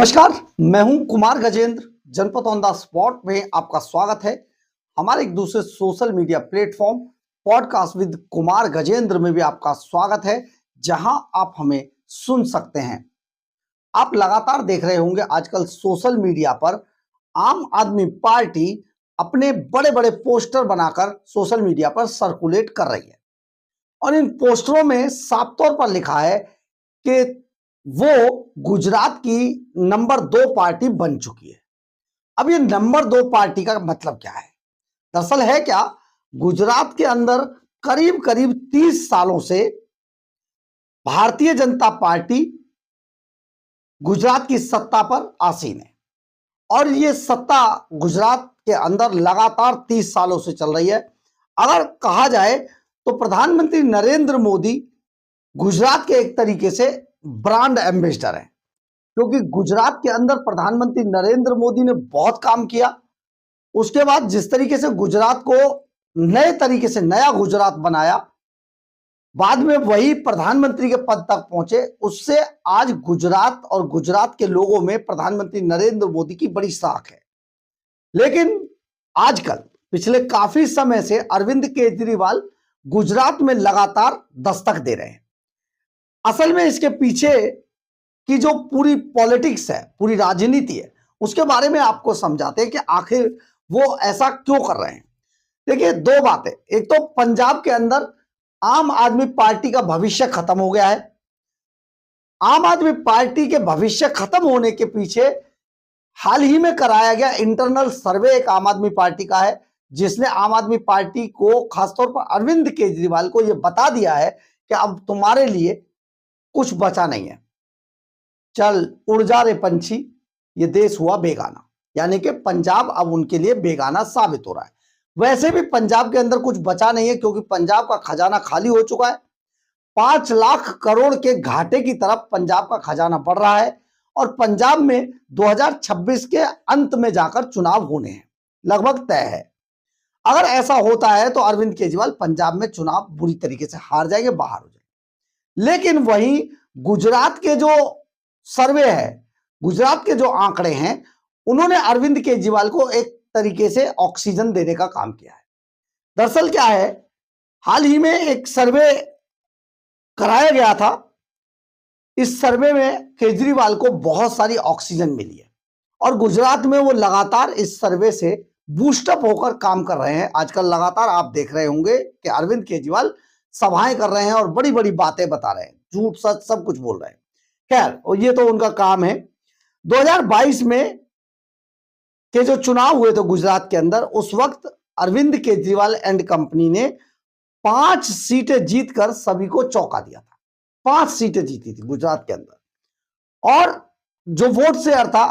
नमस्कार, मैं हूं कुमार गजेंद्र। जनपद ऑन द स्पॉट में आपका स्वागत है। हमारे एक दूसरे social media platform podcast with Kumar Gajendra में भी आपका स्वागत है, जहां आप हमें सुन सकते हैं। आप लगातार देख रहे होंगे आजकल सोशल मीडिया पर आम आदमी पार्टी अपने बड़े बड़े पोस्टर बनाकर सोशल मीडिया पर सर्कुलेट कर रही है और इन पोस्टरों में साफ तौर पर लिखा है कि वो गुजरात की नंबर 2 पार्टी बन चुकी है। अब ये नंबर 2 पार्टी का मतलब क्या है? दरअसल है क्या, गुजरात के अंदर करीब करीब 30 सालों से भारतीय जनता पार्टी गुजरात की सत्ता पर आसीन है और ये सत्ता गुजरात के अंदर लगातार 30 सालों से चल रही है। अगर कहा जाए तो प्रधानमंत्री नरेंद्र मोदी गुजरात के एक तरीके से ब्रांड एम्बेसडर है, क्योंकि गुजरात के अंदर प्रधानमंत्री नरेंद्र मोदी ने बहुत काम किया। उसके बाद जिस तरीके से गुजरात को नए तरीके से नया गुजरात बनाया, बाद में वही प्रधानमंत्री के पद तक पहुंचे, उससे आज गुजरात और गुजरात के लोगों में प्रधानमंत्री नरेंद्र मोदी की बड़ी साख है। लेकिन आजकल पिछले काफी समय से अरविंद केजरीवाल गुजरात में लगातार दस्तक दे रहे हैं। असल में इसके पीछे की जो पूरी पॉलिटिक्स है, पूरी राजनीति है, उसके बारे में आपको समझाते हैं कि आखिर वो ऐसा क्यों कर रहे हैं। देखिए, दो बातें। एक तो पंजाब के अंदर आम आदमी पार्टी का भविष्य खत्म हो गया है। आम आदमी पार्टी के भविष्य खत्म होने के पीछे हाल ही में कराया गया इंटरनल सर्वे एक आम आदमी पार्टी का है, जिसने आम आदमी पार्टी को, खासतौर पर अरविंद केजरीवाल को, यह बता दिया है कि अब तुम्हारे लिए कुछ बचा नहीं है, चल उड़ जा रे पंछी, ये देश हुआ बेगाना। यानी कि पंजाब अब उनके लिए बेगाना साबित हो रहा है। वैसे भी पंजाब के अंदर कुछ बचा नहीं है, क्योंकि पंजाब का खजाना खाली हो चुका है। 5 लाख करोड़ के घाटे की तरफ पंजाब का खजाना बढ़ रहा है और पंजाब में 2026 के अंत में जाकर चुनाव होने हैं, लगभग तय है। अगर ऐसा होता है तो अरविंद केजरीवाल पंजाब में चुनाव बुरी तरीके से हार जाएंगे, बाहर हो जाएंगे। लेकिन वहीं गुजरात के जो सर्वे है, गुजरात के जो आंकड़े हैं, उन्होंने अरविंद केजरीवाल को एक तरीके से ऑक्सीजन देने का काम किया है। दरअसल क्या है, हाल ही में एक सर्वे कराया गया था। इस सर्वे में केजरीवाल को बहुत सारी ऑक्सीजन मिली है और गुजरात में वो लगातार इस सर्वे से बूस्टअप होकर काम कर रहे हैं। आजकल लगातार आप देख रहे होंगे कि अरविंद केजरीवाल सभाएं कर रहे हैं और बड़ी बड़ी बातें बता रहे हैं, झूठ सच सब कुछ बोल रहे हैं। खैर, और ये तो उनका काम है। 2022 में के जो चुनाव हुए थे गुजरात के अंदर, उस वक्त अरविंद केजरीवाल एंड कंपनी ने 5 सीटें जीतकर सभी को चौंका दिया था। 5 सीटें जीती थी गुजरात के अंदर और जो वोट शेयर था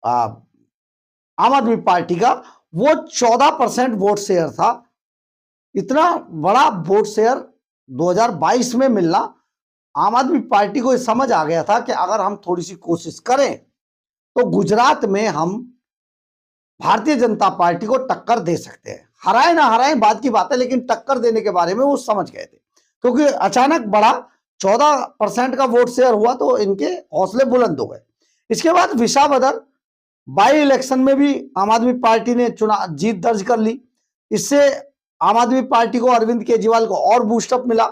आम आदमी पार्टी का, वो 14% वोट शेयर था। इतना बड़ा वोट शेयर 2022 में मिलना, आम आदमी पार्टी को समझ आ गया था कि अगर हम थोड़ी सी कोशिश करें तो गुजरात में हम भारतीय जनता पार्टी को टक्कर दे सकते हैं। हराए ना हराए बात की बात है, लेकिन टक्कर देने के बारे में वो समझ गए थे, क्योंकि अचानक बड़ा 14% का वोट शेयर हुआ तो इनके हौसले बुलंद हो गए। इसके बाद विसावदर बाई इलेक्शन में भी आम आदमी पार्टी ने चुनाव जीत दर्ज कर ली। इससे आम आदमी पार्टी को, अरविंद केजरीवाल को और बूस्टअप मिला।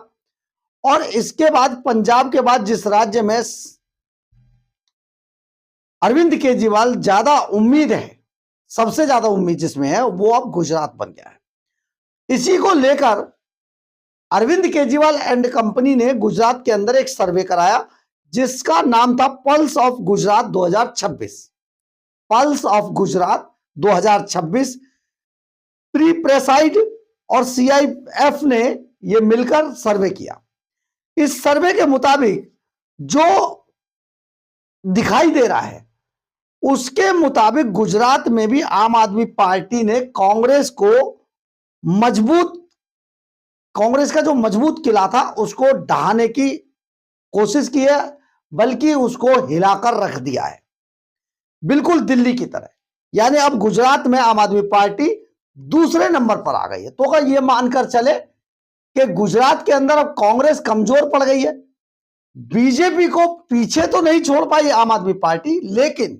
और इसके बाद पंजाब के बाद जिस राज्य में अरविंद केजरीवाल ज्यादा उम्मीद है, सबसे ज्यादा उम्मीद जिसमें है, वो अब गुजरात बन गया है। इसी को लेकर अरविंद केजरीवाल एंड कंपनी ने गुजरात के अंदर एक सर्वे कराया, जिसका नाम था pulse of Gujarat 2026। Pulse of Gujarat 2026 pre preside और CIF ने यह मिलकर सर्वे किया। इस सर्वे के मुताबिक जो दिखाई दे रहा है, उसके मुताबिक गुजरात में भी आम आदमी पार्टी ने कांग्रेस का जो मजबूत किला था उसको ढहाने की कोशिश की है, बल्कि उसको हिलाकर रख दिया है, बिल्कुल दिल्ली की तरह। यानी अब गुजरात में आम आदमी पार्टी दूसरे नंबर पर आ गई है। तो अगर यह मानकर चले कि गुजरात के अंदर अब कांग्रेस कमजोर पड़ गई है, बीजेपी को पीछे तो नहीं छोड़ पाई आम आदमी पार्टी, लेकिन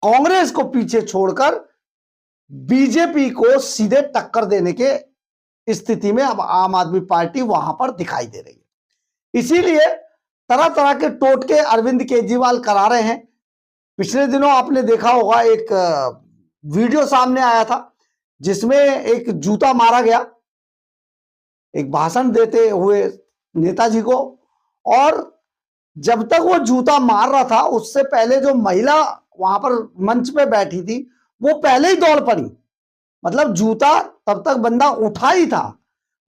कांग्रेस को पीछे छोड़कर बीजेपी को सीधे टक्कर देने के स्थिति में अब आम आदमी पार्टी वहां पर दिखाई दे रही है। इसीलिए तरह तरह के टोटके अरविंद केजरीवाल करा रहे हैं। पिछले दिनों आपने देखा होगा, एक वीडियो सामने आया था जिसमें एक जूता मारा गया एक भाषण देते हुए नेताजी को, और जब तक वो जूता मार रहा था उससे पहले जो महिला वहां पर मंच पे बैठी थी वो पहले ही दौड़ पड़ी। मतलब जूता तब तक बंदा उठा ही था,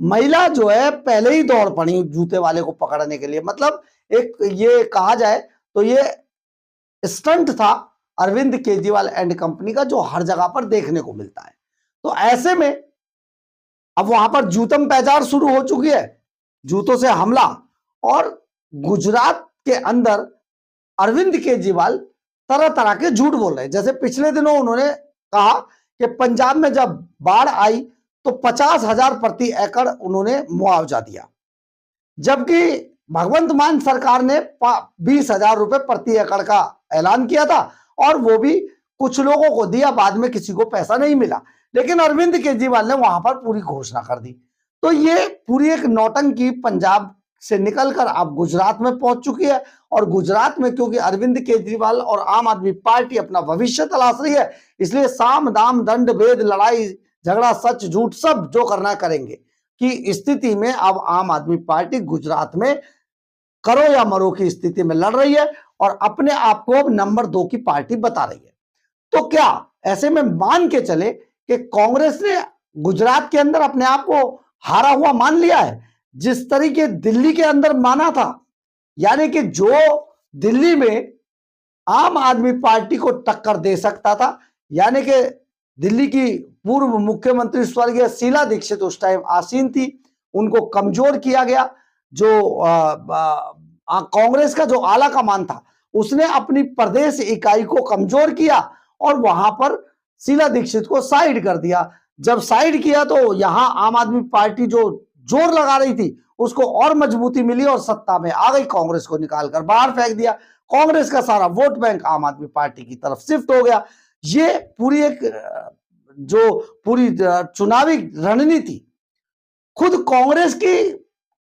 महिला जो है पहले ही दौड़ पड़ी जूते वाले को पकड़ने के लिए। मतलब एक ये कहा जाए तो ये स्टंट था अरविंद केजरीवाल एंड कंपनी का, जो हर जगह पर देखने को मिलता है। तो ऐसे में अब वहां पर जूतम पहचान शुरू हो चुकी है, जूतों से हमला। और गुजरात के अंदर अरविंद केजरीवाल तरह तरह के झूठ बोल रहे हैं। जैसे पिछले दिनों उन्होंने कहा कि पंजाब में जब बाढ़ आई तो 50,000 प्रति एकड़ उन्होंने मुआवजा दिया, जबकि भगवंत मान सरकार ने 20,000 रुपए प्रति एकड़ का ऐलान किया था, और वो भी कुछ लोगों को दिया, बाद में किसी को पैसा नहीं मिला। लेकिन अरविंद केजरीवाल ने वहां पर पूरी घोषणा कर दी। तो ये पूरी एक नौटंकी पंजाब से निकलकर अब गुजरात में पहुंच चुकी है। और गुजरात में क्योंकि अरविंद केजरीवाल और आम आदमी पार्टी अपना भविष्य तलाश रही है, इसलिए साम दाम दंड भेद लड़ाई झगड़ा सच झूठ सब जो करना करेंगे की स्थिति में अब आम आदमी पार्टी गुजरात में करो या मरो की स्थिति में लड़ रही है और अपने आप को अब नंबर 2 की पार्टी बता रही है। तो क्या ऐसे में मान के चले कि कांग्रेस ने गुजरात के अंदर अपने आप को हारा हुआ मान लिया है, जिस तरीके दिल्ली के अंदर माना था? यानी कि जो दिल्ली में आम आदमी पार्टी को टक्कर दे सकता था, यानी कि दिल्ली की पूर्व मुख्यमंत्री स्वर्गीय शीला दीक्षित उस टाइम आसीन थी, उनको कमजोर किया गया। जो कांग्रेस का जो आला कमान था उसने अपनी प्रदेश इकाई को कमजोर किया और वहां पर शीला दीक्षित को साइड कर दिया। जब साइड किया तो यहां आम आदमी पार्टी जो जोर लगा रही थी उसको और मजबूती मिली और सत्ता में आ गई, कांग्रेस को निकालकर बाहर फेंक दिया। कांग्रेस का सारा वोट बैंक आम आदमी पार्टी की तरफ शिफ्ट हो गया। ये पूरी एक जो पूरी चुनावी रणनीति खुद कांग्रेस की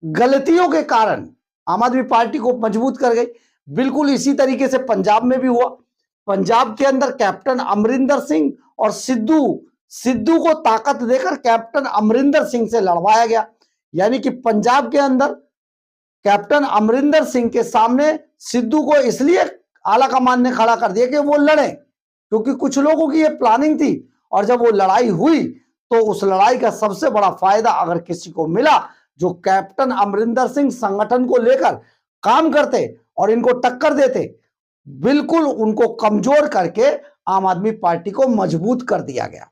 गलतियों के कारण आम आदमी पार्टी को मजबूत कर गई। बिल्कुल इसी तरीके से पंजाब में भी हुआ। पंजाब के अंदर कैप्टन अमरिंदर सिंह और सिद्धू को ताकत देकर कैप्टन अमरिंदर सिंह से लड़वाया गया। यानी कि पंजाब के अंदर कैप्टन अमरिंदर सिंह के सामने सिद्धू को इसलिए आला कमान ने खड़ा कर दिया कि वो लड़े, क्योंकि कुछ लोगों की ये प्लानिंग थी। और जब वो लड़ाई हुई तो उस लड़ाई का सबसे बड़ा फायदा अगर किसी को मिला, जो कैप्टन अमरिंदर सिंह संगठन को लेकर काम करते और इनको टक्कर देते, बिल्कुल उनको कमजोर करके आम आदमी पार्टी को मजबूत कर दिया गया।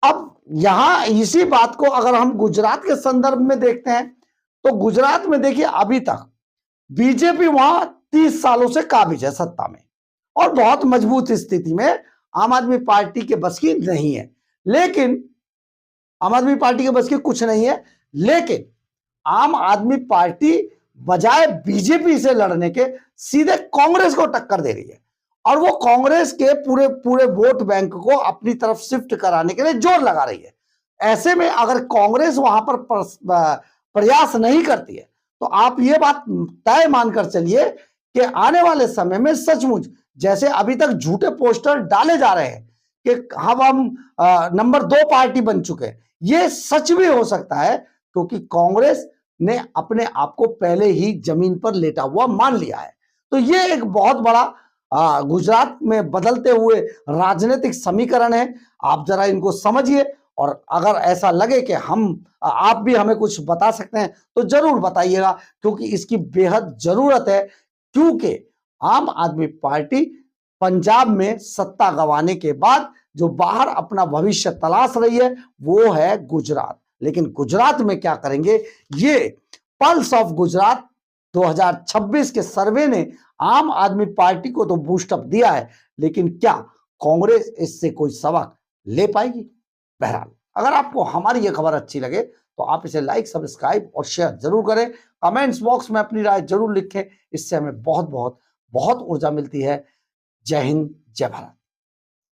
अब यहां इसी बात को अगर हम गुजरात के संदर्भ में देखते हैं तो गुजरात में देखिए अभी तक बीजेपी वहां 30 सालों से काबिज है सत्ता में और बहुत मजबूत स्थिति में आम आदमी पार्टी के बस की नहीं है। लेकिन आम आदमी पार्टी के बस की कुछ नहीं है, लेकिन आम आदमी पार्टी बजाय बीजेपी से लड़ने के सीधे कांग्रेस को टक्कर दे रही है और वो कांग्रेस के पूरे पूरे वोट बैंक को अपनी तरफ शिफ्ट कराने के लिए जोर लगा रही है। ऐसे में अगर कांग्रेस वहां पर प्रयास नहीं करती है तो आप ये बात तय मानकर चलिए कि आने वाले समय में सचमुच जैसे अभी तक झूठे पोस्टर डाले जा रहे हैं कि हम नंबर 2 पार्टी बन चुके हैं, ये सच भी हो सकता है, क्योंकि कांग्रेस ने अपने आप को पहले ही जमीन पर लेटा हुआ मान लिया है। तो ये एक बहुत बड़ा गुजरात में बदलते हुए राजनीतिक समीकरण है। आप जरा इनको समझिए और अगर ऐसा लगे कि आप भी हमें कुछ बता सकते हैं तो जरूर बताइएगा, क्योंकि इसकी बेहद जरूरत है। क्योंकि आम आदमी पार्टी पंजाब में सत्ता गंवाने के बाद जो बाहर अपना भविष्य तलाश रही है वो है गुजरात। लेकिन गुजरात में क्या करेंगे, ये पल्स ऑफ गुजरात 2026 के सर्वे ने आम आदमी पार्टी को तो बूस्टअप दिया है, लेकिन क्या कांग्रेस इससे कोई सबक ले पाएगी? बहरहाल अगर आपको हमारी ये खबर अच्छी लगे तो आप इसे लाइक, सब्सक्राइब और शेयर जरूर करें। कमेंट्स बॉक्स में अपनी राय जरूर लिखें, इससे हमें बहुत बहुत बहुत ऊर्जा मिलती है। जय हिंद, जय भारत।